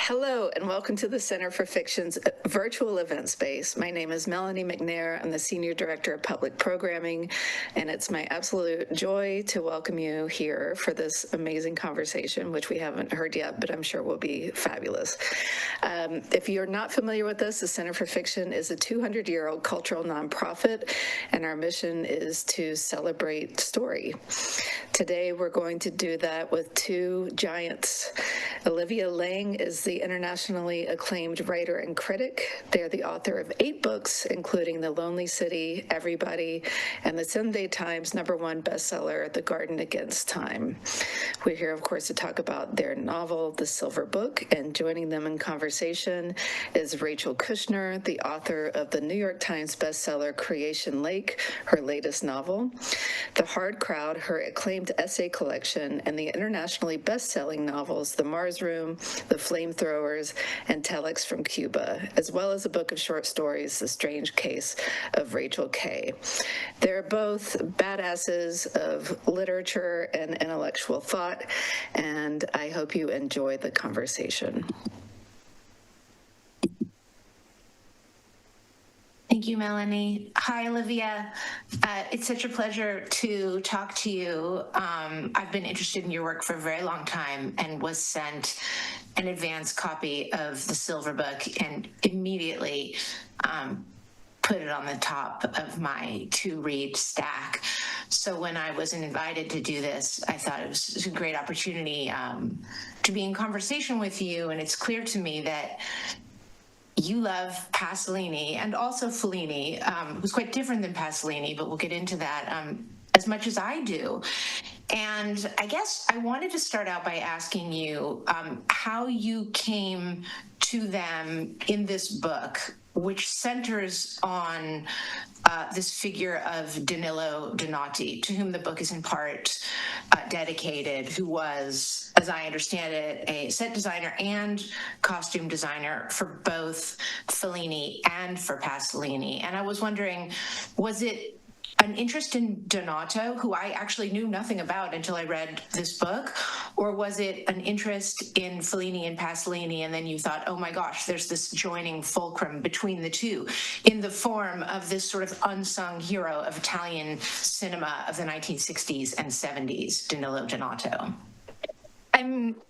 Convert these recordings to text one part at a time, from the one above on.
Hello, and welcome to the Center for Fiction's virtual event space. My name is Melanie McNair. I'm the Senior Director of Public Programming, and it's my absolute joy to welcome you here for this amazing conversation, which we haven't heard yet, but I'm sure will be fabulous. If you're not familiar with us, the Center for Fiction is a 200-year-old cultural nonprofit, and our mission is to celebrate story. Today, we're going to do that with two giants. Olivia Laing is the internationally acclaimed writer and critic. They're the author of 8 books, including The Lonely City, Everybody, and the Sunday Times #1 bestseller, The Garden Against Time. We're here, of course, to talk about their novel, The Silver Book, and joining them in conversation is Rachel Kushner, the author of the New York Times bestseller Creation Lake, her latest novel, The Hard Crowd, her acclaimed essay collection, and the internationally best-selling novels The Mars Room, The Flamethrowers, and Telex from Cuba, as well as a book of short stories, The Strange Case of Rachel K. They're both badasses of literature and intellectual thought, and I hope you enjoy the conversation. Thank you, Melanie. Hi, Olivia. It's such a pleasure to talk to you. I've been interested in your work for a very long time and was sent an advance copy of The Silver Book and immediately put it on the top of my to-read stack. So when I was invited to do this, I thought it was a great opportunity to be in conversation with you, and it's clear to me that you love Pasolini and also Fellini, who's quite different than Pasolini, but we'll get into that as much as I do. And I guess I wanted to start out by asking you how you came to them in this book, which centers on this figure of Danilo Donati, to whom the book is in part dedicated, who was, as I understand it, a set designer and costume designer for both Fellini and for Pasolini. And I was wondering, was it an interest in Donato, who I actually knew nothing about until I read this book, or was it an interest in Fellini and Pasolini, and then you thought, oh my gosh, there's this joining fulcrum between the two in the form of this sort of unsung hero of Italian cinema of the 1960s and 70s, Danilo Donato?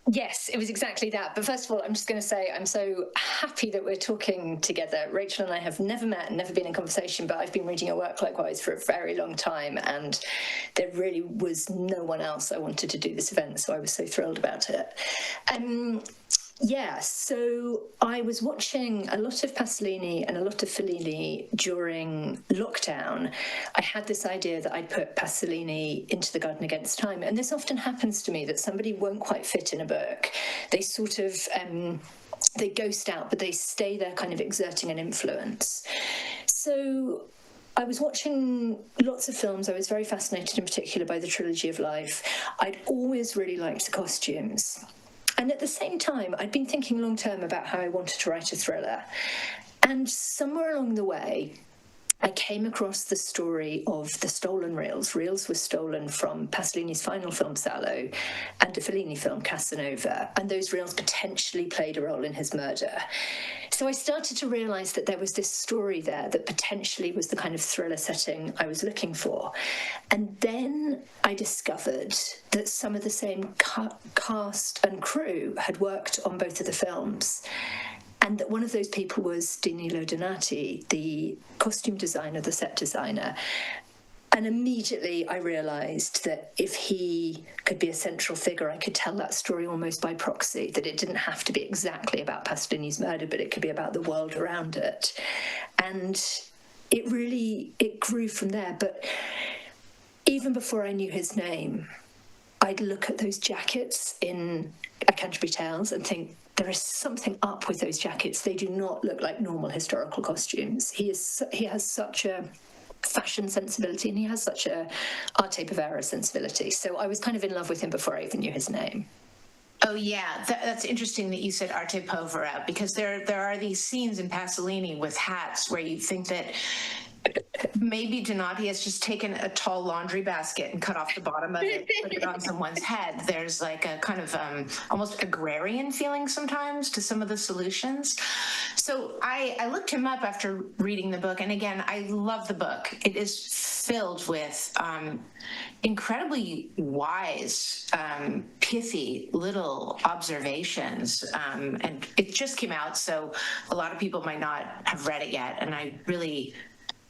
Yes, it was exactly that. But first of all, I'm just going to say I'm so happy that we're talking together. Rachel and I have never met, never been in conversation, but I've been reading your work likewise for a very long time, and there really was no one else I wanted to do this event, so I was so thrilled about it. Yeah, so I was watching a lot of Pasolini and a lot of Fellini during lockdown. I had this idea that I'd put Pasolini into The Garden Against Time, and this often happens to me, that somebody won't quite fit in a book. They sort of they ghost out, but they stay there kind of exerting an influence. So I was watching lots of films. I was very fascinated in particular by the Trilogy of Life. I'd always really liked the costumes. And at the same time, I'd been thinking long term about how I wanted to write a thriller. And somewhere along the way, I came across the story of the stolen reels. Reels were stolen from Pasolini's final film, Salò, and a Fellini film, Casanova, and those reels potentially played a role in his murder. So I started to realise that there was this story there that potentially was the kind of thriller setting I was looking for. And then I discovered that some of the same cast and crew had worked on both of the films. And that one of those people was Danilo Donati, the costume designer, the set designer. And immediately I realised that if he could be a central figure, I could tell that story almost by proxy, that it didn't have to be exactly about Pasolini's murder, but it could be about the world around it. And it grew from there. But even before I knew his name, I'd look at those jackets in A Canterbury Tales and think, there is something up with those jackets. They do not look like normal historical costumes. He has such a fashion sensibility, and he has such a arte povera sensibility. So I was kind of in love with him before I even knew his name. Oh, yeah. That's interesting that you said arte povera, because there are these scenes in Pasolini with hats where you think that maybe Donati has just taken a tall laundry basket and cut off the bottom of it, put it on someone's head. There's like a kind of almost agrarian feeling sometimes to some of the solutions. So I looked him up after reading the book, and again, I love the book. It is filled with incredibly wise, pithy little observations, and it just came out, so a lot of people might not have read it yet, and I really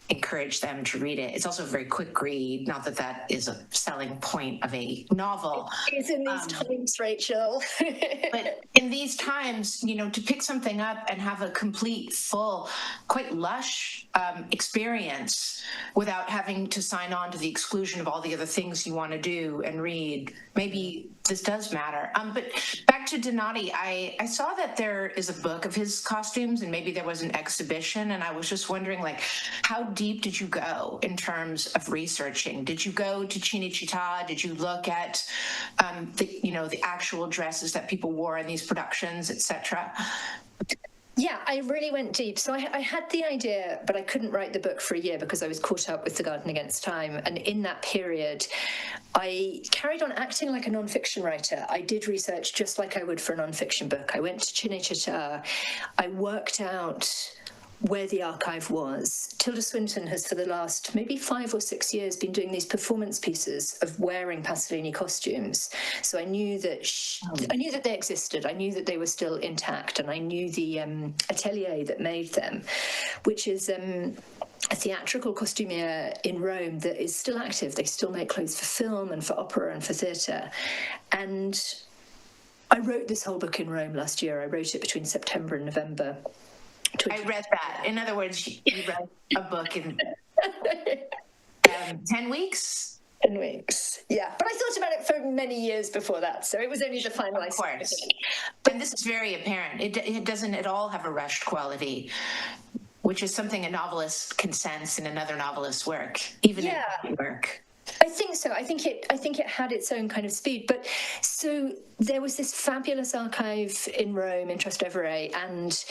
encourage them to read it. It's also a very quick read, not that that is a selling point of a novel. It is in these times, Rachel. But in these times, you know, to pick something up and have a complete, full, quite lush experience without having to sign on to the exclusion of all the other things you want to do and read, maybe this does matter. But back to Donati, I saw that there is a book of his costumes, and maybe there was an exhibition, and I was just wondering, like, how deep did you go in terms of researching? Did you go to Cinecittà? Did you look at the actual dresses that people wore in these productions, etc.? Yeah, I really went deep. So I had the idea, but I couldn't write the book for a year because I was caught up with The Garden Against Time. And in that period, I carried on acting like a nonfiction writer. I did research just like I would for a nonfiction book. I went to Cinecittà. I worked out where the archive was. Tilda Swinton has, for the last maybe 5 or 6 years, been doing these performance pieces of wearing Pasolini costumes. So I knew that they existed. I knew that they were still intact, and I knew the atelier that made them, which is a theatrical costumier in Rome that is still active. They still make clothes for film and for opera and for theatre. And I wrote this whole book in Rome last year. I wrote it between September and November. I read that. In other words, you read a book in 10 weeks? 10 weeks, yeah. But I thought about it for many years before that, so it was only the finalized. Of course. And this is very apparent. It doesn't at all have a rushed quality, which is something a novelist can sense in another novelist's work, even in work. I think so. I think it had its own kind of speed. But so there was this fabulous archive in Rome, in Trastevere, and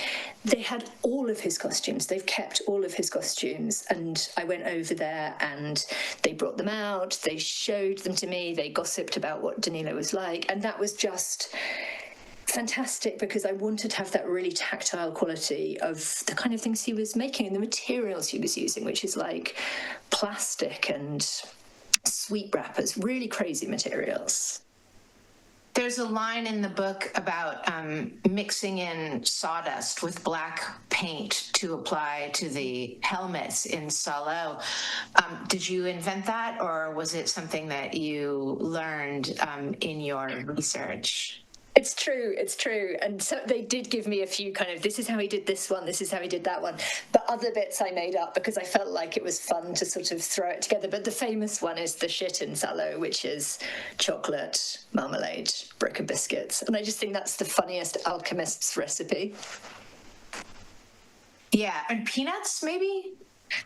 they had all of his costumes. They've kept all of his costumes. And I went over there and they brought them out. They showed them to me. They gossiped about what Danilo was like. And that was just fantastic, because I wanted to have that really tactile quality of the kind of things he was making and the materials he was using, which is like plastic and sweet wrappers, really crazy materials. There's a line in the book about mixing in sawdust with black paint to apply to the helmets in Salò. Did you invent that, or was it something that you learned in your research? It's true. And so they did give me a few kind of, this is how he did this one, this is how he did that one. But other bits I made up because I felt like it was fun to sort of throw it together. But the famous one is the shit in Salò, which is chocolate, marmalade, brick and biscuits. And I just think that's the funniest alchemist's recipe. Yeah, and peanuts maybe?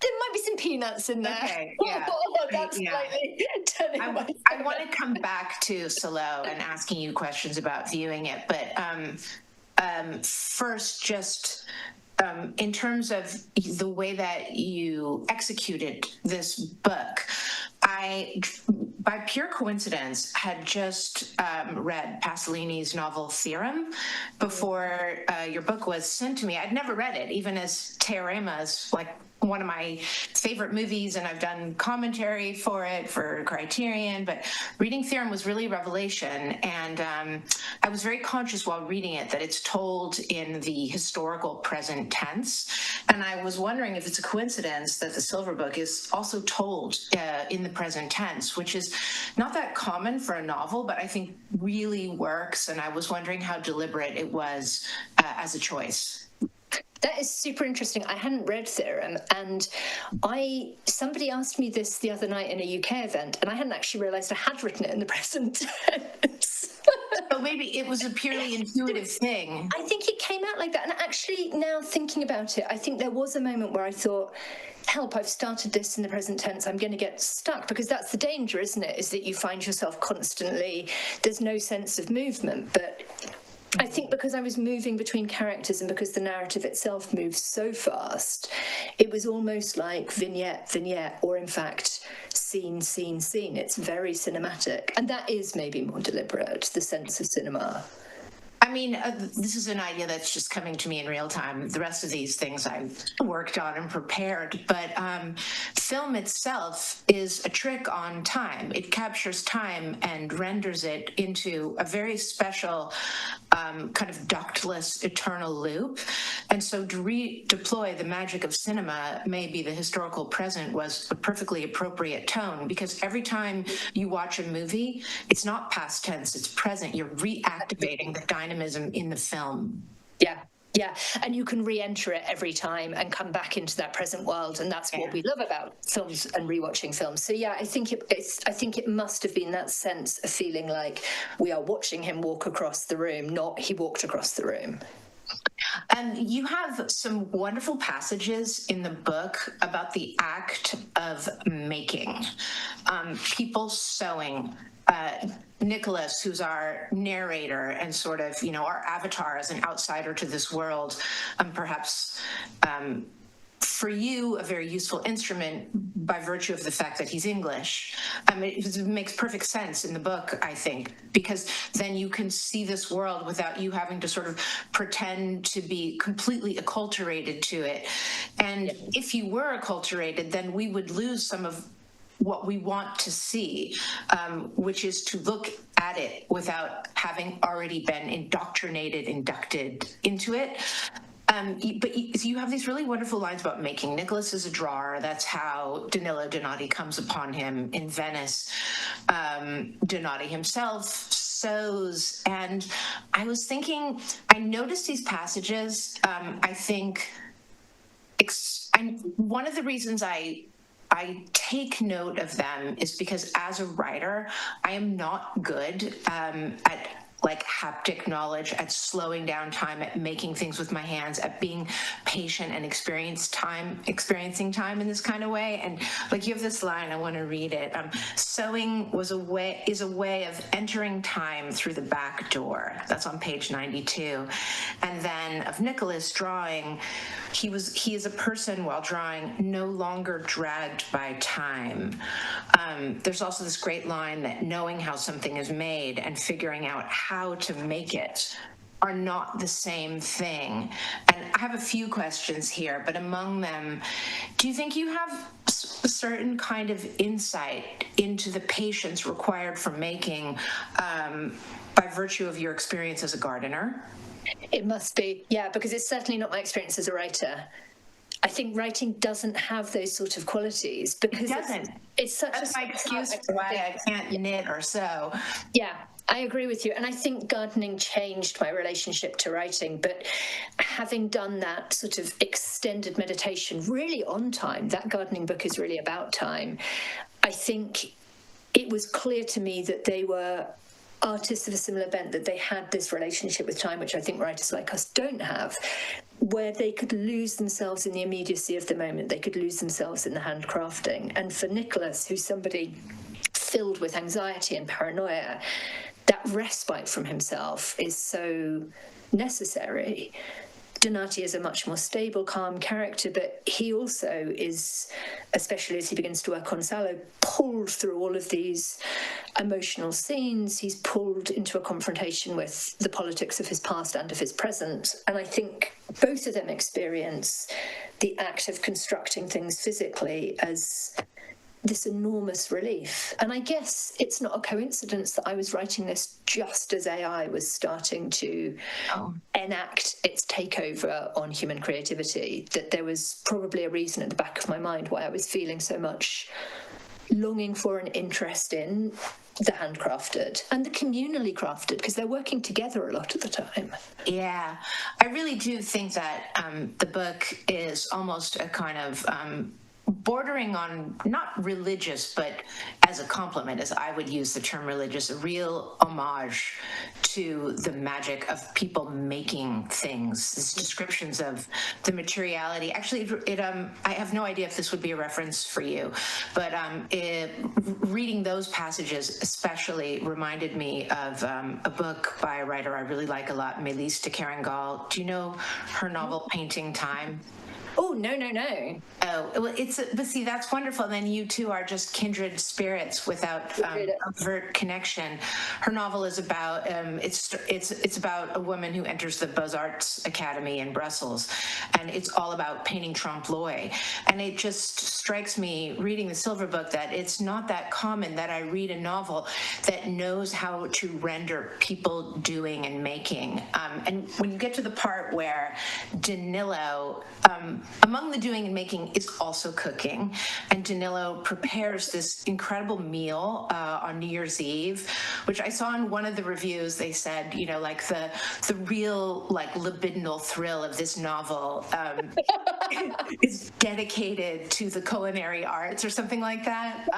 There might be some peanuts in there. Okay, yeah. That's slightly turning I want to come back to Salò and asking you questions about viewing it, but first, just in terms of the way that you executed this book, I, by pure coincidence, had just read Pasolini's novel Theorem before your book was sent to me. I'd never read it, even as Teorema is like one of my favorite movies, and I've done commentary for it for Criterion, but reading Theorem was really a revelation. And I was very conscious while reading it that it's told in the historical present tense. And I was wondering if it's a coincidence that the Silver Book is also told in the present tense, which is not that common for a novel, but I think really works. And I was wondering how deliberate it was as a choice. That is super interesting. I hadn't read Theorem, and somebody asked me this the other night in a UK event, and I hadn't actually realised I had written it in the present tense. So maybe it was a purely intuitive thing. I think it came out like that. And actually, now thinking about it, I think there was a moment where I thought, help, I've started this in the present tense, I'm going to get stuck, because that's the danger, isn't it? Is that you find yourself constantly, there's no sense of movement. But I think because I was moving between characters and because the narrative itself moves so fast, it was almost like vignette, vignette, or in fact, scene, scene, scene. It's very cinematic. And that is maybe more deliberate, the sense of cinema. I mean, this is an idea that's just coming to me in real time. The rest of these things I've worked on and prepared, but film itself is a trick on time. It captures time and renders it into a very special kind of ductless eternal loop. And so to redeploy the magic of cinema, maybe the historical present was a perfectly appropriate tone, because every time you watch a movie, it's not past tense, it's present. You're reactivating the dynamism in the film. Yeah. Yeah, and you can re-enter it every time and come back into that present world, and that's what we love about films and rewatching films. So yeah, I think it must have been that sense of feeling like we are watching him walk across the room, not he walked across the room. And you have some wonderful passages in the book about the act of making, people sewing. Nicholas, who's our narrator and sort of, our avatar as an outsider to this world, perhaps for you, a very useful instrument by virtue of the fact that he's English. It makes perfect sense in the book, I think, because then you can see this world without you having to sort of pretend to be completely acculturated to it. And if you were acculturated, then we would lose some of what we want to see, which is to look at it without having already been inducted into it. But you have these really wonderful lines about making. Nicholas is a drawer. That's how Danilo Donati comes upon him in Venice. Donati himself sews. And I was thinking, I noticed these passages. I think one of the reasons I take note of them is because as a writer, I am not good at like haptic knowledge, at slowing down time, at making things with my hands, at being patient and experiencing time in this kind of way. And like you have this line, I want to read it. Sewing is a way of entering time through the back door. That's on page 92. And then of Nicholas drawing, he is a person while drawing no longer dragged by time. There's also this great line that knowing how something is made and figuring out how to make it are not the same thing. And I have a few questions here, but among them, do you think you have a certain kind of insight into the patience required for making by virtue of your experience as a gardener? It must be, yeah, because it's certainly not my experience as a writer. I think writing doesn't have those sort of qualities because it's such That's my excuse for why I can't knit or sew. Yeah, I agree with you. And I think gardening changed my relationship to writing. But having done that sort of extended meditation really on time, that gardening book is really about time. I think it was clear to me that they were artists of a similar bent, that they had this relationship with time, which I think writers like us don't have, where they could lose themselves in the immediacy of the moment. They could lose themselves in the handcrafting. And for Nicholas, who's somebody filled with anxiety and paranoia, that respite from himself is so necessary. Donati is a much more stable, calm character, but he also is, especially as he begins to work on Salò, pulled through all of these emotional scenes. He's pulled into a confrontation with the politics of his past and of his present. And I think both of them experience the act of constructing things physically as this enormous relief. And I guess it's not a coincidence that I was writing this just as AI was starting to enact its takeover on human creativity, that there was probably a reason at the back of my mind why I was feeling so much longing for and interest in the handcrafted and the communally crafted, because they're working together a lot of the time. Yeah, I really do think that the book is almost a kind of bordering on not religious, but as a compliment, as I would use the term religious, a real homage to the magic of people making things. These descriptions of the materiality. Actually, I have no idea if this would be a reference for you, but reading those passages especially reminded me of a book by a writer I really like a lot, Mélisse de Kerangal. Do you know her novel Painting Time? Oh, no. Oh, well, but see, that's wonderful. And then you two are just kindred spirits without overt connection. Her novel is about, it's about a woman who enters the Beaux-Arts Academy in Brussels, and it's all about painting trompe l'oeil. And it just strikes me, reading the Silver Book, that it's not that common that I read a novel that knows how to render people doing and making. And when you get to the part where Danilo, among the doing and making is also cooking, and Danilo prepares this incredible meal on New Year's Eve, which I saw in one of the reviews. They said, like the real like libidinal thrill of this novel is dedicated to the culinary arts or something like that.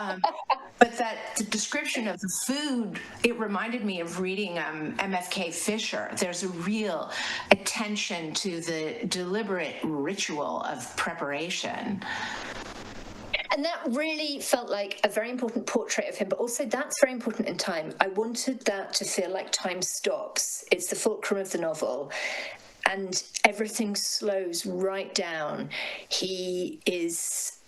But that the description of the food, it reminded me of reading MFK Fisher. There's a real attention to the deliberate ritual of preparation. And that really felt like a very important portrait of him, but also that's very important in time. I wanted that to feel like time stops. It's the fulcrum of the novel, and everything slows right down. He is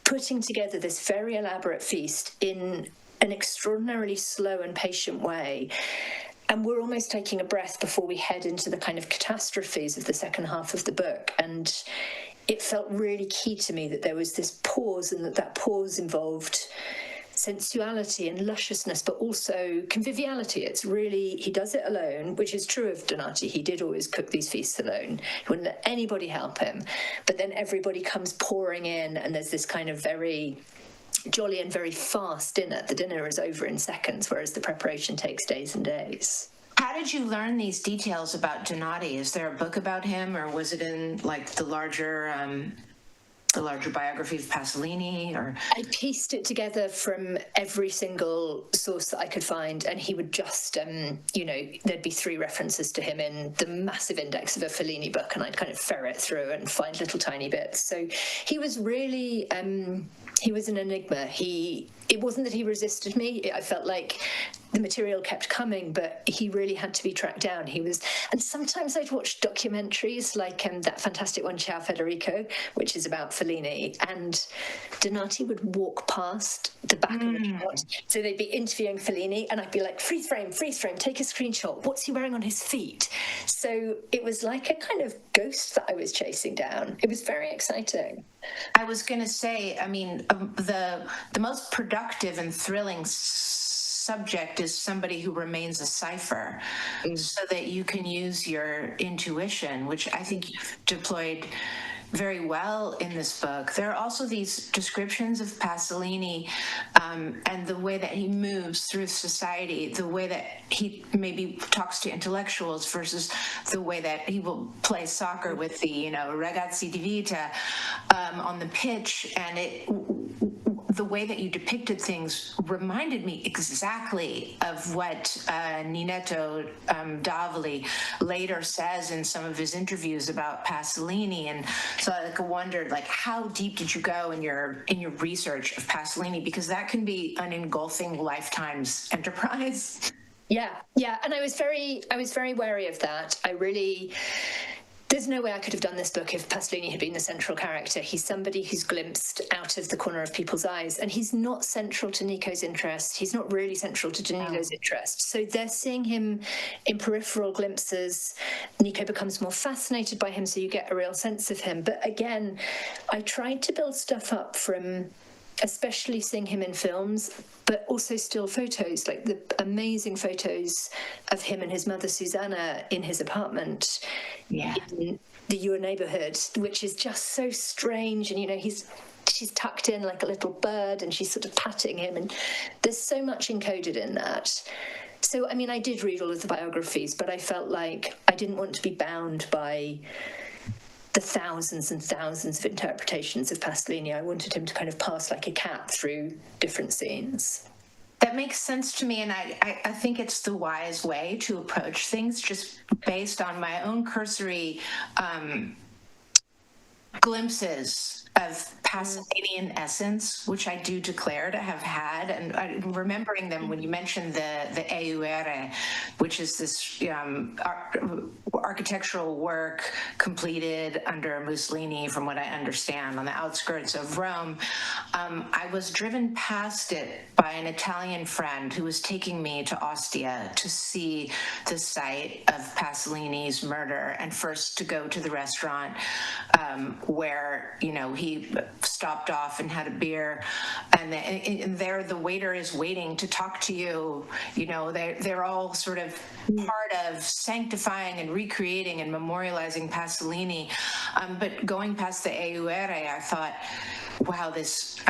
putting together this very elaborate feast in an extraordinarily slow and patient way. And we're almost taking a breath before we head into the kind of catastrophes of the second half of the book. And it felt really key to me that there was this pause, and that pause involved sensuality and lusciousness, but also conviviality. It's really, he does it alone, which is true of Donati. He did always cook these feasts alone. He wouldn't let anybody help him. But then everybody comes pouring in, and there's this kind of very jolly and very fast dinner. The dinner is over in seconds, whereas the preparation takes days and days. How did you learn these details about Donati? Is there a book about him, or was it in like the larger biography of Pasolini? Or I pieced it together from every single source that I could find, and he would just, there'd be 3 references to him in the massive index of a Fellini book, and I'd kind of ferret through and find little tiny bits. So he was really, he was an enigma. It wasn't that he resisted me. I felt like the material kept coming, but he really had to be tracked down. And sometimes I'd watch documentaries like that fantastic one, Ciao Federico, which is about Fellini, and Donati would walk past the back of the shot. So they'd be interviewing Fellini, and I'd be like, freeze frame, take a screenshot. What's he wearing on his feet? So it was like a kind of ghost that I was chasing down. It was very exciting. I was going to say, I mean, the most productive and thrilling subject is somebody who remains a cipher, so that you can use your intuition, which I think you've deployed very well in this book. There are also these descriptions of Pasolini and the way that he moves through society, the way that he maybe talks to intellectuals versus the way that he will play soccer with the, ragazzi di vita on the pitch. And the way that you depicted things reminded me exactly of what Ninetto Davoli later says in some of his interviews about Pasolini. And so I wondered, how deep did you go in your research of Pasolini? Because that can be an engulfing lifetime's enterprise. Yeah, and I was very wary of that. There's no way I could have done this book if Pasolini had been the central character. He's somebody who's glimpsed out of the corner of people's eyes, and he's not central to Nico's interest. He's not really central to Danilo's interest. So they're seeing him in peripheral glimpses. Nico becomes more fascinated by him, so you get a real sense of him. But again, I tried to build stuff up from especially seeing him in films, but also still photos, like the amazing photos of him and his mother Susanna in his apartment in the Your Neighborhood, which is just so strange. And she's tucked in like a little bird, and she's sort of patting him, and there's so much encoded in that. So I did read all of the biographies, but I felt like I didn't want to be bound by the thousands and thousands of interpretations of Pasolini. I wanted him to kind of pass like a cat through different scenes. That makes sense to me, and I think it's the wise way to approach things, just based on my own cursory glimpses of Pasolinian essence, which I do declare to have had, and I'm remembering them when you mentioned the Eure, which is this architectural work completed under Mussolini, from what I understand, on the outskirts of Rome. I was driven past it by an Italian friend who was taking me to Ostia to see the site of Pasolini's murder, and first to go to the restaurant where, you know, he stopped off and had a beer, and there the waiter is waiting to talk to you. You know, they're all sort of part of sanctifying and recreating and memorializing Pasolini. But going past the Eure, I thought, wow, this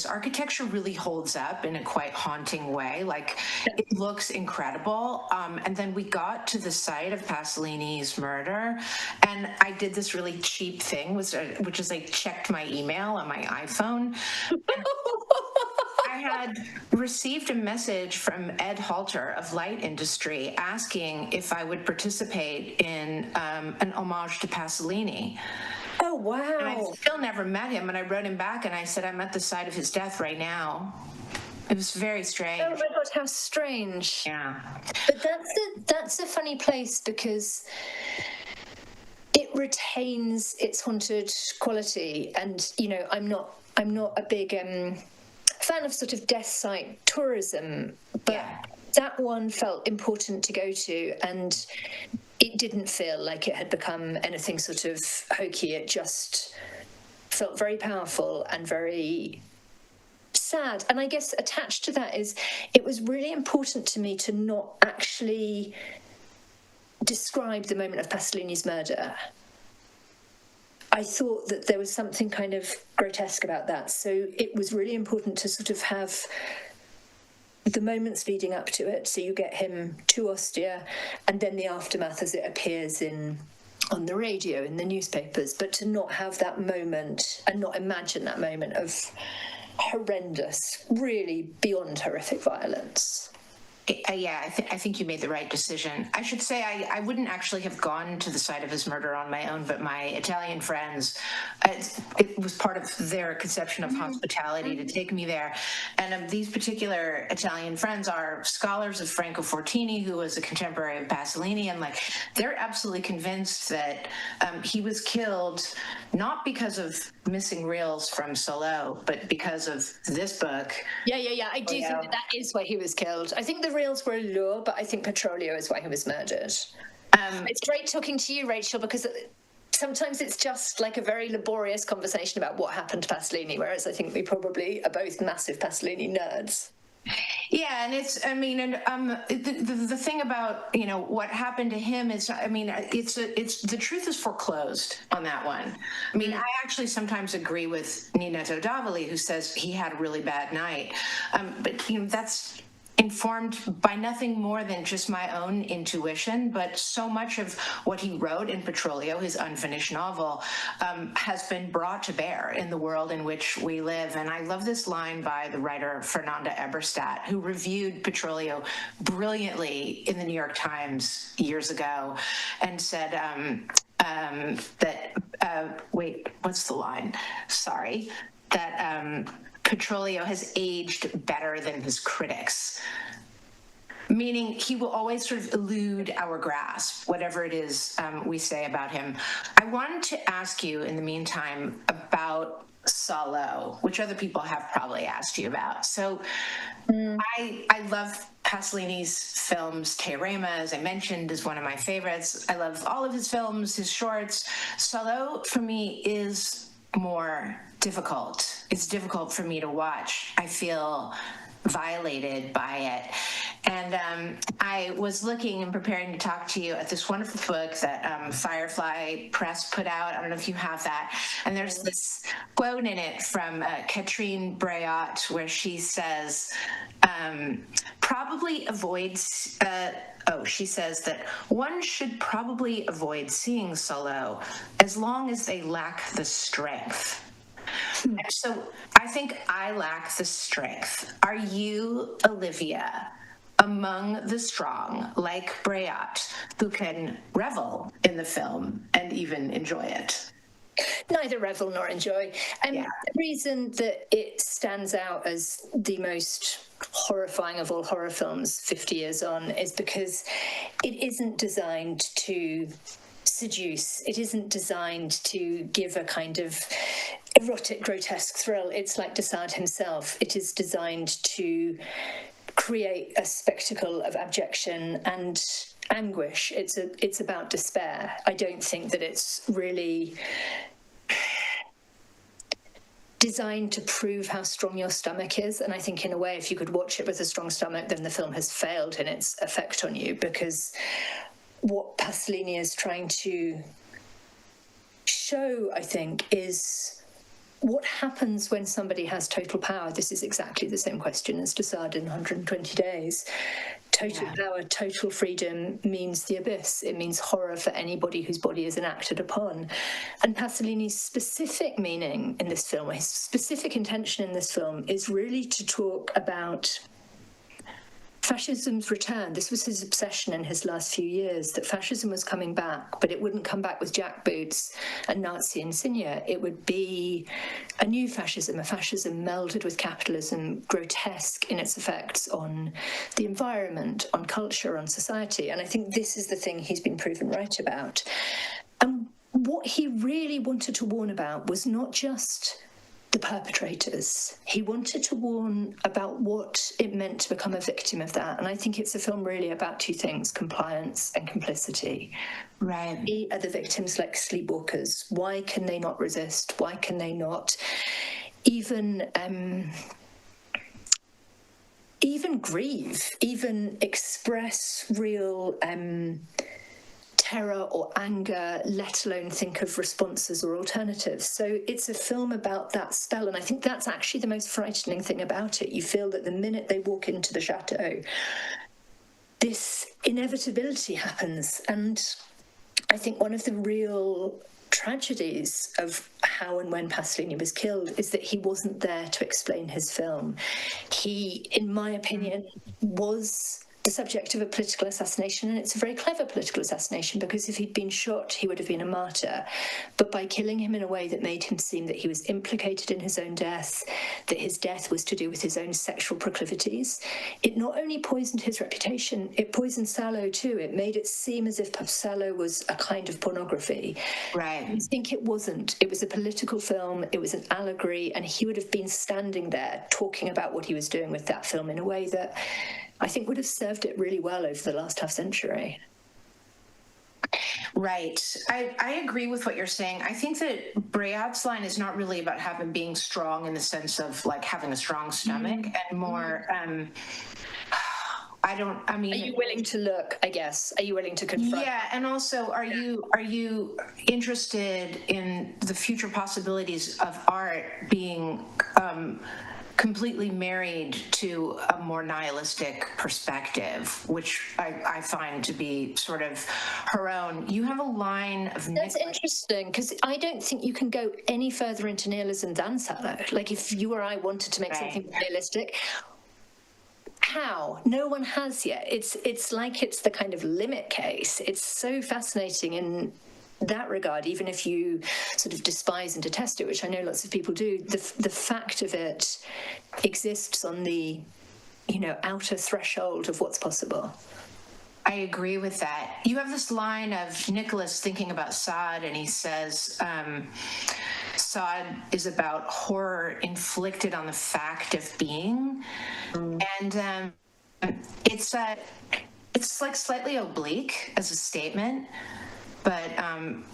architecture really holds up in a quite haunting way. Like, it looks incredible. And then we got to the site of Pasolini's murder, and I did this really cheap thing, which is I checked my email on my iPhone. I had received a message from Ed Halter of Light Industry asking if I would participate in an homage to Pasolini. Oh, wow. And I still never met him, and I wrote him back and I said, I'm at the site of his death right now. It was very strange. Oh my God, how strange. Yeah. But that's a funny place, because it retains its haunted quality. And, you know, I'm not a big fan of sort of death site tourism, but that one felt important to go to, and it didn't feel like it had become anything sort of hokey. It just felt very powerful and very sad. And I guess attached to that is, it was really important to me to not actually describe the moment of Pasolini's murder. I thought that there was something kind of grotesque about that. So it was really important to sort of have the moments leading up to it. So you get him to Ostia, and then the aftermath as it appears on the radio, in the newspapers, but to not have that moment and not imagine that moment of horrendous, really beyond horrific violence. Yeah, I think you made the right decision. I should say I wouldn't actually have gone to the site of his murder on my own, but my Italian friends, it was part of their conception of hospitality to take me there. And these particular Italian friends are scholars of Franco Fortini, who was a contemporary of Pasolini, and like, they're absolutely convinced that he was killed not because of missing reels from Salò, but because of this book. Yeah. I do think that is why he was killed. I think the reels were a lure, but I think Petrolio is why he was murdered. It's great talking to you, Rachel, because sometimes it's just like a very laborious conversation about what happened to Pasolini, whereas I think we probably are both massive Pasolini nerds. Yeah, and it's, I mean, and the thing about, you know, what happened to him is, I mean, it's the truth is foreclosed on that one. I mean, I actually sometimes agree with Ninetto Davoli, who says he had a really bad night, but you know, that's informed by nothing more than just my own intuition, but so much of what he wrote in Petrolio, his unfinished novel, has been brought to bear in the world in which we live. And I love this line by the writer Fernanda Eberstadt, who reviewed Petrolio brilliantly in the New York Times years ago, and said wait, what's the line? Sorry. That Petrolio has aged better than his critics, meaning he will always sort of elude our grasp, whatever it is we say about him. I wanted to ask you in the meantime about Salò, which other people have probably asked you about. So I love Pasolini's films. Teorema, as I mentioned, is one of my favorites. I love all of his films, his shorts. Salò, for me, is more difficult. It's difficult for me to watch. I feel violated by it. And I was looking and preparing to talk to you at this wonderful book that Firefly Press put out. I don't know if you have that. And there's this quote in it from Catherine Breillat where she says, probably avoids, she says that one should probably avoid seeing Salò as long as they lack the strength. So I think I lack the strength. Are you, Olivia, among the strong, like Breat, who can revel in the film and even enjoy it? Neither revel nor enjoy. And the reason that it stands out as the most horrifying of all horror films 50 years on is because it isn't designed to seduce. It isn't designed to give a kind of erotic, grotesque thrill. It's like Desaad himself. It is designed to create a spectacle of abjection and anguish. It's about despair. I don't think that it's really designed to prove how strong your stomach is. And I think in a way, if you could watch it with a strong stomach, then the film has failed in its effect on you, because what Pasolini is trying to show, I think, is what happens when somebody has total power. This is exactly the same question as Desaad in 120 Days. Total power, total freedom means the abyss. It means horror for anybody whose body is enacted upon. And Pasolini's specific meaning in this film, his specific intention in this film, is really to talk about fascism's return. This was his obsession in his last few years, that fascism was coming back, but it wouldn't come back with jackboots and Nazi insignia. It would be a new fascism, a fascism melded with capitalism, grotesque in its effects on the environment, on culture, on society. And I think this is the thing he's been proven right about. And what he really wanted to warn about was not just the perpetrators. He wanted to warn about what it meant to become a victim of that. And I think it's a film really about two things: compliance and complicity. Right. Are the victims like sleepwalkers? Why can they not resist? Why can they not even grieve, even express real terror or anger, let alone think of responses or alternatives? So it's a film about that spell, and I think that's actually the most frightening thing about it. You feel that the minute they walk into the chateau, this inevitability happens. And I think one of the real tragedies of how and when Pasolini was killed is that he wasn't there to explain his film. He, in my opinion, was the subject of a political assassination, and it's a very clever political assassination, because if he'd been shot, he would have been a martyr. But by killing him in a way that made him seem that he was implicated in his own death, that his death was to do with his own sexual proclivities, it not only poisoned his reputation, it poisoned Salò too. It made it seem as if Salò was a kind of pornography. Right. I think it wasn't. It was a political film, it was an allegory, and he would have been standing there talking about what he was doing with that film in a way that I think would have served it really well over the last half century. Right. I agree with what you're saying. I think that Breat's line is not really about being strong in the sense of like having a strong stomach, and more, are you willing to look, I guess? Are you willing to confront? Yeah, and also, are you interested in the future possibilities of art being completely married to a more nihilistic perspective, which I find to be sort of her own. You have a line of... That's interesting, because I don't think you can go any further into nihilism than Salò. Like, if you or I wanted to make something nihilistic, how? No one has yet. It's like it's the kind of limit case. It's so fascinating in that regard, even if you sort of despise and detest it, which I know lots of people do. The fact of it exists on the, outer threshold of what's possible. I agree with that. You have this line of Nicholas thinking about Sade, and he says, Sade is about horror inflicted on the fact of being. And it's like slightly oblique as a statement, but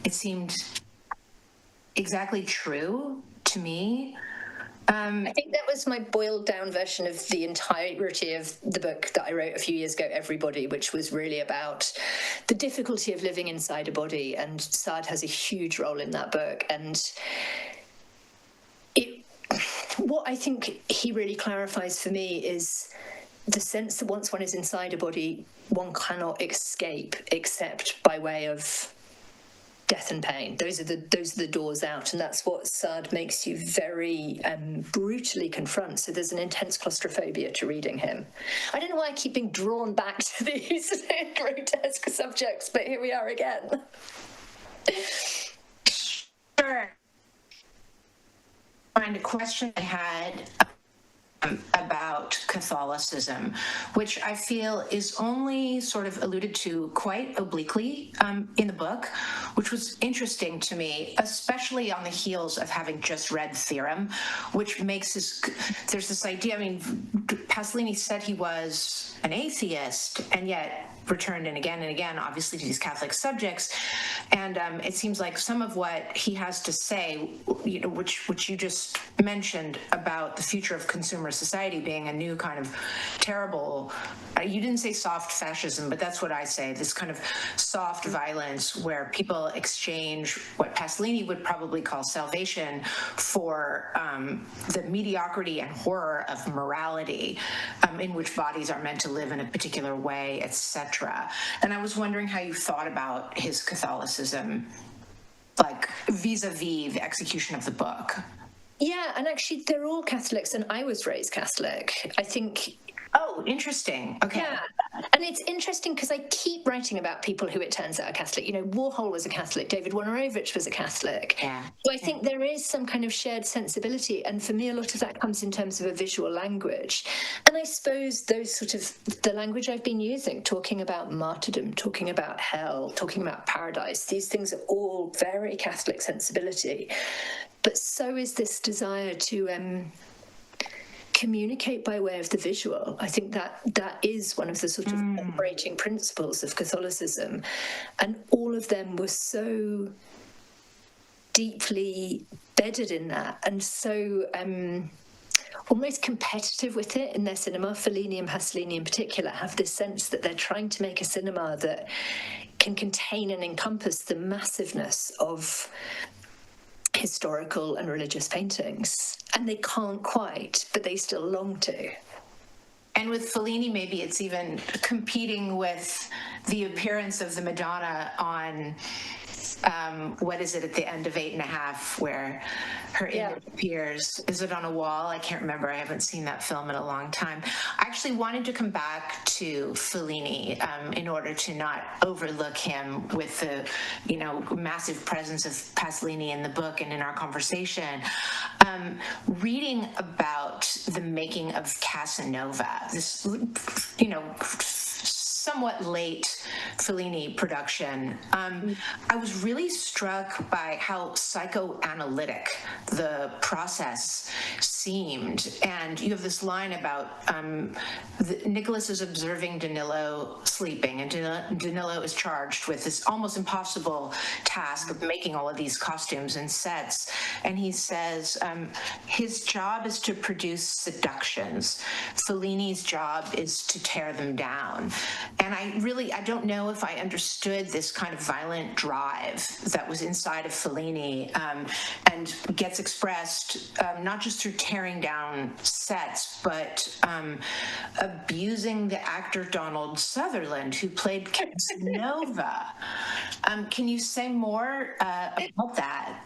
it seemed exactly true to me. I think that was my boiled down version of the entirety of the book that I wrote a few years ago, Everybody, which was really about the difficulty of living inside a body, and Sade has a huge role in that book. And what I think he really clarifies for me is the sense that once one is inside a body, one cannot escape except by way of death and pain. Those are the doors out, and that's what Sade makes you very brutally confront. So there's an intense claustrophobia to reading him. I don't know why I keep being drawn back to these grotesque subjects, but here we are again. Sure. And a question I had about Catholicism, which I feel is only sort of alluded to quite obliquely in the book, which was interesting to me, especially on the heels of having just read Theorem, which makes there's this idea, I mean, Pasolini said he was an atheist, and yet returned and again, obviously, to these Catholic subjects. And it seems like some of what he has to say, you know, which you just mentioned about the future of consumer society being a new kind of terrible, you didn't say soft fascism, but that's what I say, this kind of soft violence where people exchange what Pasolini would probably call salvation for the mediocrity and horror of morality, in which bodies are meant to live in a particular way, etc. And I was wondering how you thought about his Catholicism, like vis-a-vis the execution of the book. Yeah, and actually they're all Catholics, and I was raised Catholic. I think... Oh, interesting. Okay. Yeah, and it's interesting because I keep writing about people who it turns out are Catholic. You know, Warhol was a Catholic, David Wojnarowicz was a Catholic. Yeah. So I think there is some kind of shared sensibility, and for me a lot of that comes in terms of a visual language. And I suppose those sort of, the language I've been using, talking about martyrdom, talking about hell, talking about paradise, these things are all very Catholic sensibility. But so is this desire to communicate by way of the visual. I think that is one of the sort of operating principles of Catholicism. And all of them were so deeply bedded in that and so almost competitive with it in their cinema. Fellini and Pasolini in particular have this sense that they're trying to make a cinema that can contain and encompass the massiveness of historical and religious paintings, and they can't quite, but they still long to. And with Fellini, maybe it's even competing with the appearance of the Madonna on, what is it, at the end of 8½, where her image appears. Is it on a wall? I can't remember. I haven't seen that film in a long time. I actually wanted to come back to Fellini in order to not overlook him with the, you know, massive presence of Pasolini in the book and in our conversation. Reading about the making of Casanova, this, you know, somewhat late Fellini production, I was really struck by how psychoanalytic the process seemed. And you have this line about Nicholas is observing Danilo sleeping, and Danilo is charged with this almost impossible task of making all of these costumes and sets. And he says his job is to produce seductions. Fellini's job is to tear them down. And I don't know if I understood this kind of violent drive that was inside of Fellini and gets expressed not just through tearing down sets, but abusing the actor Donald Sutherland, who played Casanova. Can you say more about that?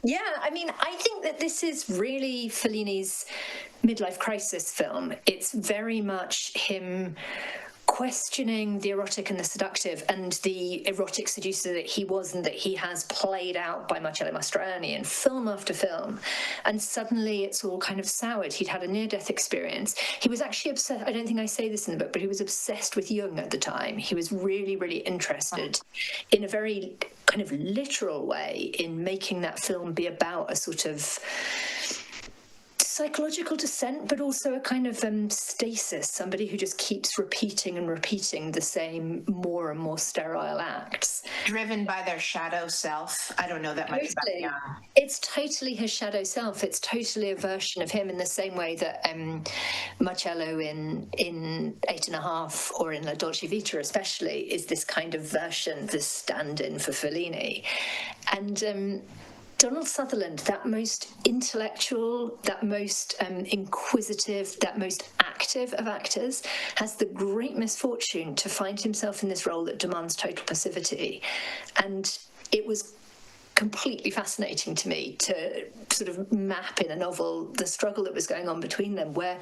Yeah, I mean, I think that this is really Fellini's midlife crisis film. It's very much him questioning the erotic and the seductive, and the erotic seducer that he was and that he has played out by Marcello Mastroianni in film after film. And suddenly it's all kind of soured. He'd had a near-death experience. He was actually obsessed, I don't think I say this in the book, but he was obsessed with Jung at the time. He was really, really interested in a very kind of literal way in making that film be about a sort of psychological descent, but also a kind of stasis, somebody who just keeps repeating and repeating the same more and more sterile acts. Driven by their shadow self. I don't know that much about Jung. It's totally his shadow self. It's totally a version of him in the same way that Marcello in 8½, or in La Dolce Vita especially, is this kind of version, this stand-in for Fellini. And Donald Sutherland, that most intellectual, that most inquisitive, that most active of actors, has the great misfortune to find himself in this role that demands total passivity. And it was completely fascinating to me to sort of map in a novel the struggle that was going on between them, where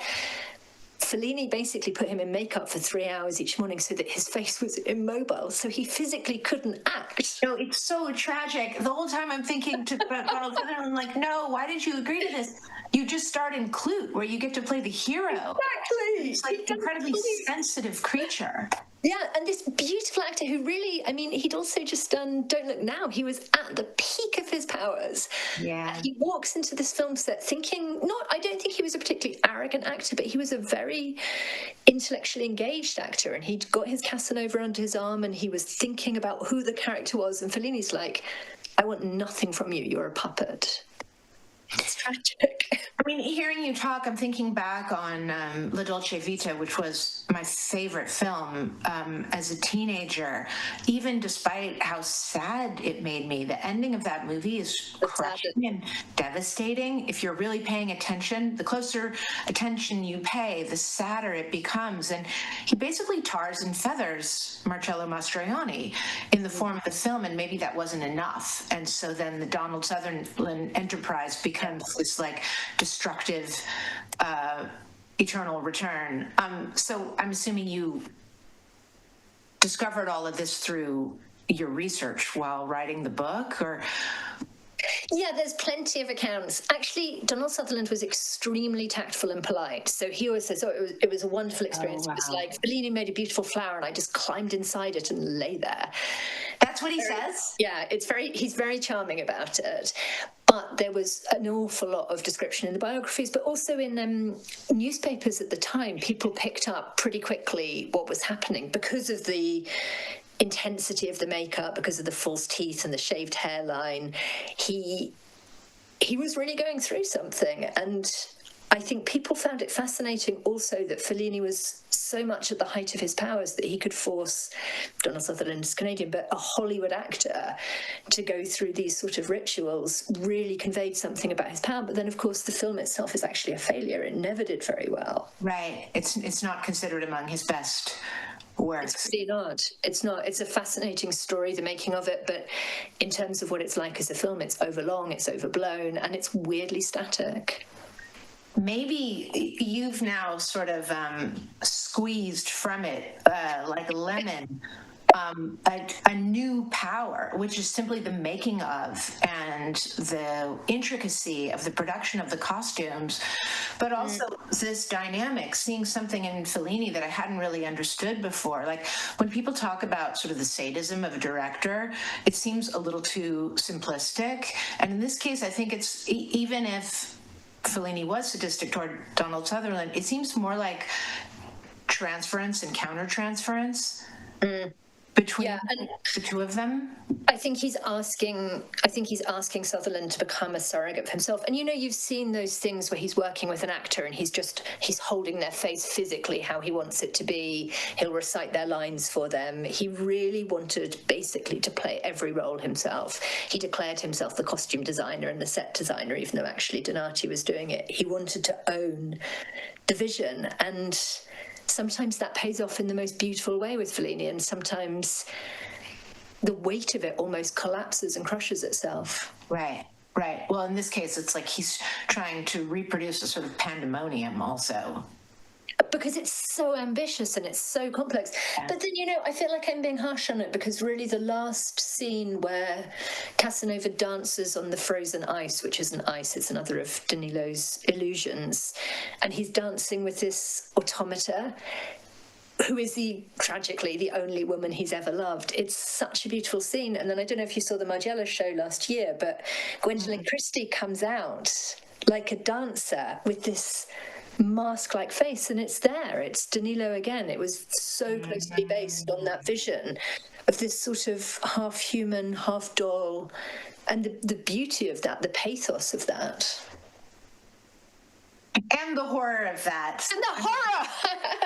Fellini basically put him in makeup for 3 hours each morning so that his face was immobile, so he physically couldn't act. No, it's so tragic. The whole time I'm thinking to Donald Sutherland, I'm like, no, why did you agree to this? You just starred in Clute, where you get to play the hero. Exactly. It's like incredibly sensitive creature. Yeah, and this beautiful actor who really, I mean, he'd also just done Don't Look Now. He was at the peak of his powers. Yeah. And he walks into this film set thinking, I don't think he was a particularly arrogant actor, but he was a very intellectually engaged actor. And he'd got his Casanova under his arm and he was thinking about who the character was. And Fellini's like, I want nothing from you. You're a puppet. It's tragic. I mean, hearing you talk, I'm thinking back on La Dolce Vita, which was my favorite film as a teenager. Even despite how sad it made me, the ending of that movie is crushing and devastating. If you're really paying attention, the closer attention you pay, the sadder it becomes. And he basically tars and feathers Marcello Mastroianni in the form of the film, and maybe that wasn't enough. And so then the Donald Sutherland enterprise becomes this like destructive eternal return. So I'm assuming you discovered all of this through your research while writing the book, or? Yeah, there's plenty of accounts. Actually, Donald Sutherland was extremely tactful and polite. So he always says, it was a wonderful experience. Oh, wow. It was like, Fellini made a beautiful flower and I just climbed inside it and lay there. That's what he says? Yeah, he's very charming about it. But there was an awful lot of description in the biographies, but also in newspapers at the time. People picked up pretty quickly what was happening because of the intensity of the makeup, because of the false teeth and the shaved hairline. He was really going through something, and I think people found it fascinating also that Fellini was so much at the height of his powers that he could force, Donald Sutherland is Canadian, but a Hollywood actor to go through these sort of rituals really conveyed something about his power. But then, of course, the film itself is actually a failure. It never did very well. Right. It's not considered among his best works. It's really not. It's not. It's a fascinating story, the making of it, but in terms of what it's like as a film, it's overlong, it's overblown, and it's weirdly static. Maybe you've now sort of squeezed from it, like a lemon, a new power, which is simply the making of and the intricacy of the production of the costumes, but also this dynamic, seeing something in Fellini that I hadn't really understood before. Like when people talk about sort of the sadism of a director, it seems a little too simplistic. And in this case, I think it's, even if Fellini was sadistic toward Donald Sutherland, it seems more like transference and countertransference between the two of them. I think he's asking Sutherland to become a surrogate for himself. And you've seen those things where he's working with an actor and he's holding their face physically how he wants it to be. He'll recite their lines for them. He really wanted basically to play every role himself. He declared himself the costume designer and the set designer, even though actually Donati was doing it. He wanted to own the vision, and sometimes that pays off in the most beautiful way with Fellini, and sometimes the weight of it almost collapses and crushes itself. Right. Well, in this case, it's like he's trying to reproduce a sort of pandemonium also. Because it's so ambitious and it's so complex. Yeah. But then, I feel like I'm being harsh on it, because really the last scene where Casanova dances on the frozen ice, which isn't ice, it's another of Danilo's illusions, and he's dancing with this automata, who is tragically the only woman he's ever loved. It's such a beautiful scene. And then I don't know if you saw the Margiela show last year, but Gwendoline Christie comes out like a dancer with this mask-like face, and it's Danilo again. It was so closely based on that vision of this sort of half human, half doll, and the beauty of that, the pathos of that. And and the horror of that. And the horror!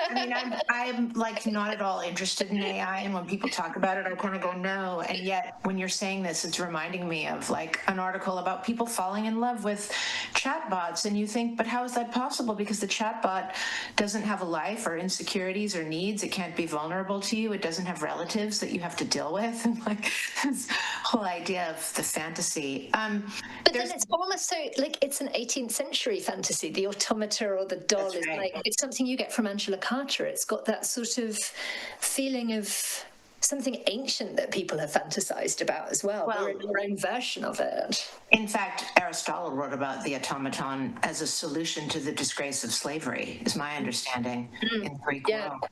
I mean, I'm like not at all interested in AI, and when people talk about it, I kind of go, no. And yet, when you're saying this, it's reminding me of like an article about people falling in love with chatbots, and you think, but how is that possible? Because the chatbot doesn't have a life or insecurities or needs. It can't be vulnerable to you. It doesn't have relatives that you have to deal with, and like this whole idea of the fantasy. But then it's almost so like it's an 18th century fantasy. The automata or the doll is right. like it's something you get from Angela Carter. It's got that sort of feeling of something ancient that people have fantasized about as well. We're in our own version of it. In fact, Aristotle wrote about the automaton as a solution to the disgrace of slavery, is my understanding in the Greek world.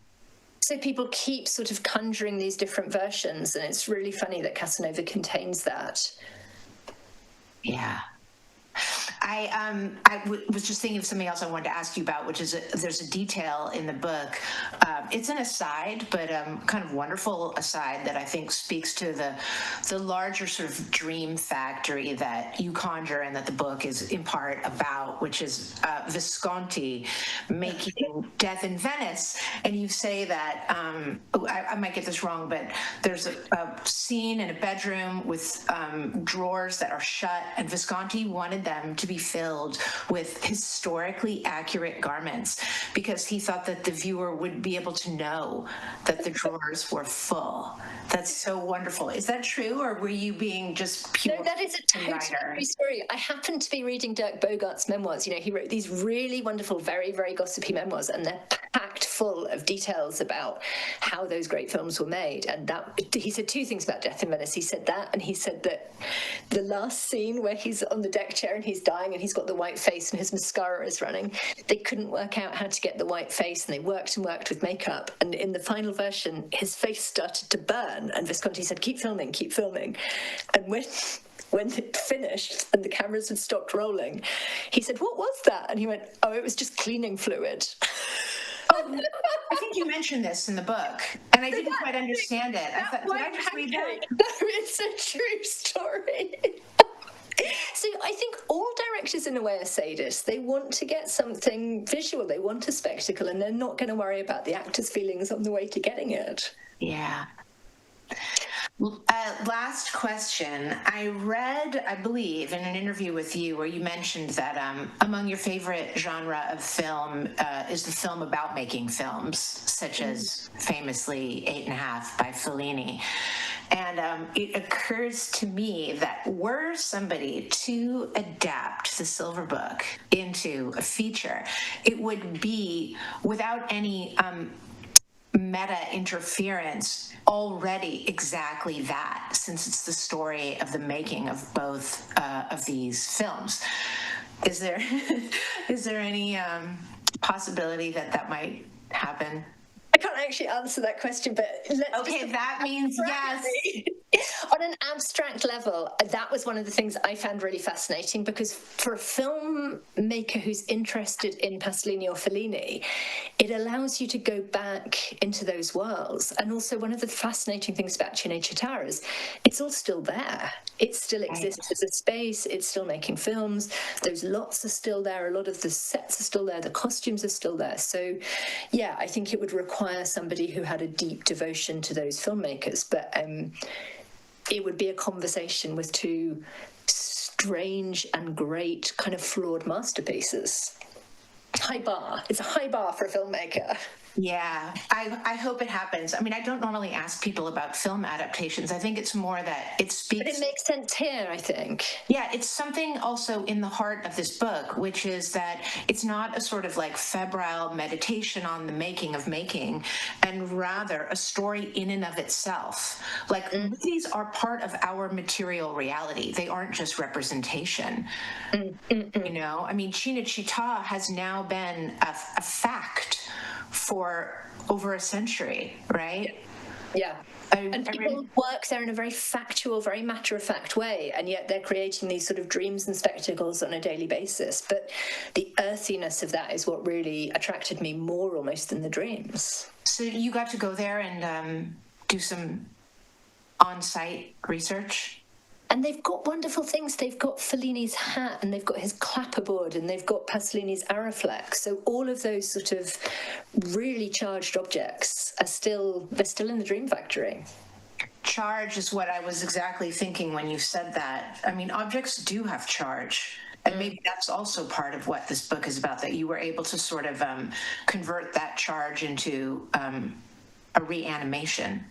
So people keep sort of conjuring these different versions, and it's really funny that Casanova contains that. Yeah. was just thinking of something else I wanted to ask you about, which is there's a detail in the book. It's an aside, but kind of wonderful aside that I think speaks to the larger sort of dream factory that you conjure and that the book is in part about, which is Visconti making Death in Venice. And you say that, I might get this wrong, but there's a scene in a bedroom with drawers that are shut, and Visconti wanted them to be filled with historically accurate garments because he thought that the viewer would be able to know that the drawers were full. That's so wonderful. Is that true, or were you being just pure? No, that is a totally true story. I happened to be reading Dirk Bogart's memoirs. You know, he wrote these really wonderful, very, very gossipy memoirs, and they're packed full of details about how those great films were made. And that he said two things about Death in Venice. He said that, and he said that the last scene where he's on the deck chair and he's dying and he's got the white face and his mascara is running, they couldn't work out how to get the white face, and they worked and worked with makeup. And in the final version, his face started to burn, and Visconti said, keep filming, keep filming. And when it finished and the cameras had stopped rolling, he said, what was that? And he went, oh, it was just cleaning fluid. Oh, I think you mentioned this in the book, and I didn't quite understand it. I thought, did I just read that? No, it's a true story. So I think all directors in a way are sadists. They want to get something visual. They want a spectacle, and they're not going to worry about the actor's feelings on the way to getting it. Yeah. Last question. I read, I believe, in an interview with you where you mentioned that among your favorite genre of film is the film about making films, such as famously 8.5 by Fellini. And it occurs to me that were somebody to adapt the Silver Book into a feature, it would be without any meta interference already exactly that, since it's the story of the making of both of these films. Is there any possibility that might happen? I can't actually answer that question, but that means yes. On an abstract level, that was one of the things I found really fascinating, because for a filmmaker who's interested in Pasolini or Fellini, it allows you to go back into those worlds. And also one of the fascinating things about Cinecittà is it's all still there. It still exists as a space. It's still making films. Those lots are still there. A lot of the sets are still there. The costumes are still there. So, yeah, I think it would require somebody who had a deep devotion to those filmmakers. But it would be a conversation with two strange and great kind of flawed masterpieces. High bar. It's a high bar for a filmmaker. Yeah, I hope it happens. I mean, I don't normally ask people about film adaptations. I think it's more that it speaks... But it makes sense here, I think. Yeah, it's something also in the heart of this book, which is that it's not a sort of like febrile meditation on the making of making, and rather a story in and of itself. Like, movies are part of our material reality. They aren't just representation. You know, I mean, Cinecittà has now been a fact for over a century, right? Yeah. And people work there in a very factual, very matter-of-fact way, and yet they're creating these sort of dreams and spectacles on a daily basis. But the earthiness of that is what really attracted me more almost than the dreams. So you got to go there and do some on-site research? And they've got wonderful things. They've got Fellini's hat, and they've got his clapperboard, and they've got Pasolini's Araflex. So all of those sort of really charged objects are still in the Dream Factory. Charge is what I was exactly thinking when you said that. I mean, objects do have charge. And maybe that's also part of what this book is about, that you were able to sort of convert that charge into a reanimation.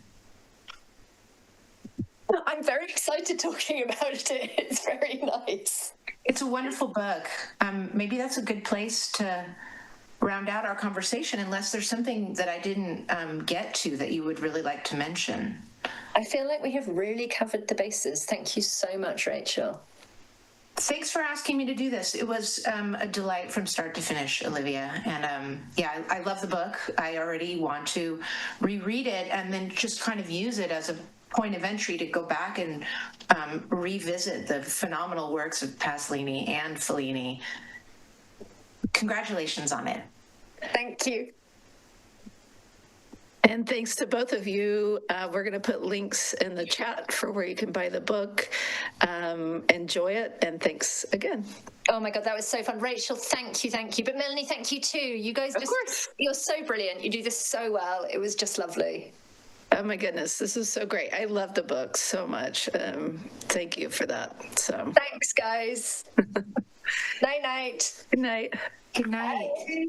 I'm very excited talking about it. It's very nice. It's a wonderful book. Maybe that's a good place to round out our conversation, unless there's something that I didn't get to that you would really like to mention. I feel like we have really covered the bases. Thank you so much, Rachel. Thanks for asking me to do this. It was a delight from start to finish, Olivia. And I love the book. I already want to reread it and then just kind of use it as a point of entry to go back and revisit the phenomenal works of Pasolini and Fellini. Congratulations on it. Thank you. And thanks to both of you. We're going to put links in the chat for where you can buy the book. Enjoy it, and thanks again. Oh my God, that was so fun. Rachel, thank you. But Melanie, thank you too. You guys, of course, you're so brilliant. You do this so well. It was just lovely. Oh my goodness, this is so great. I love the book so much. Thank you for that. So thanks, guys. Night. Good night. Good night. Bye.